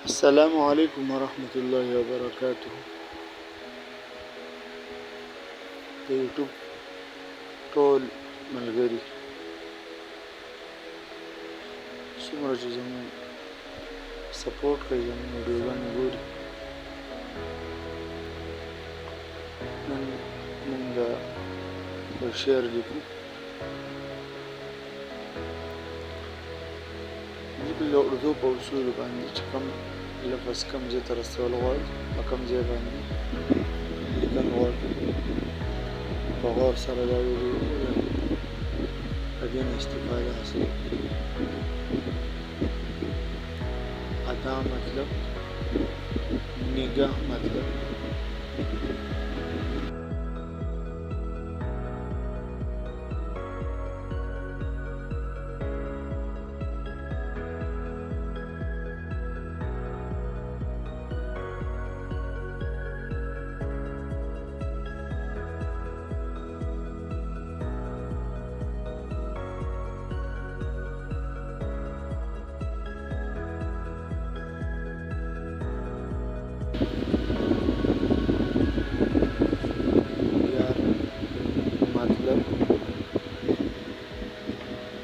السلام عليكم ورحمة الله وبركاته. د یوټیوب ټول ملګري څومره چې زموږ سپورټ کوي، زموږ ویډیوګانې ګوري، نن موږ یو شعر لیکو. ژبې د اردو په اصولو باندې چې کوم لفظ کوم ځای ته رسول غواړي، په کوم ځای باندې لیکل غواړي، په غور سره دا ویډیو ولولئ، د دې نه استفاده حاصل کړئ. ادا مطلب، نگاه مطلب،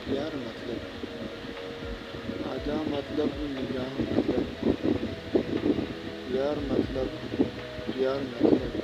प्यार मतलब, आदा मतलब, निगाह मतलब, यार मतलब, प्यार मतलब।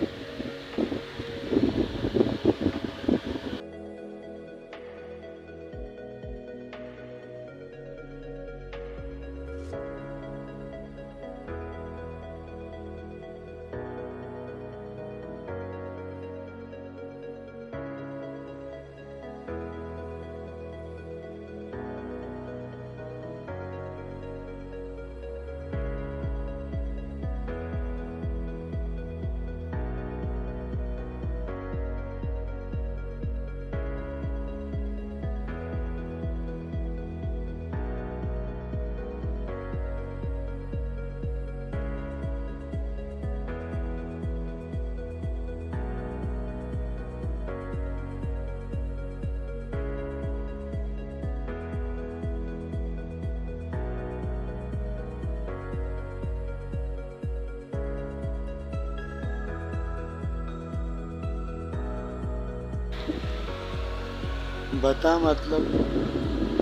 बता मतलब,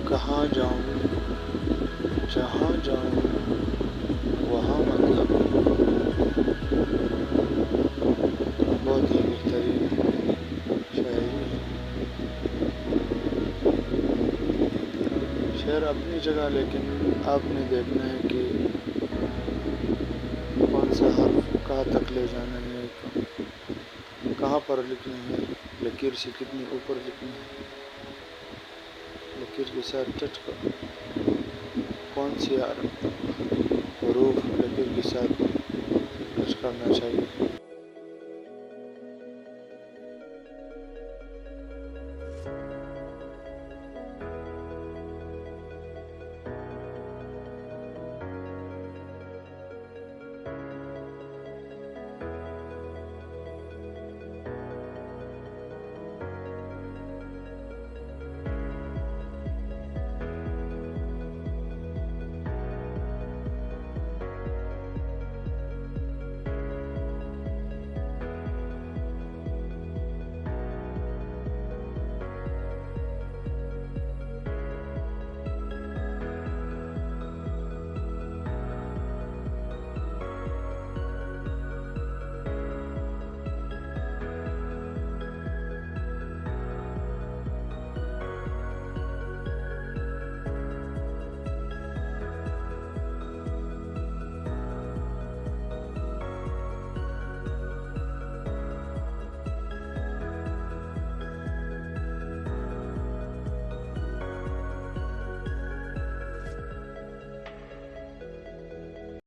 कहाँ जाऊँ, जहाँ जाऊँ वहाँ मतलब। बहुत ही बेहतरीन शायरी है। शेर अपनी जगह, लेकिन आपने देखना है कि कौन सा हर्फ कहाँ तक ले जाना है, कहाँ पर लिखना है, लकीर से कितनी ऊपर लिखना है, लकीर के साथ टच कर, कौन सी हरूफ लकीर के साथ टच करना चाहिए।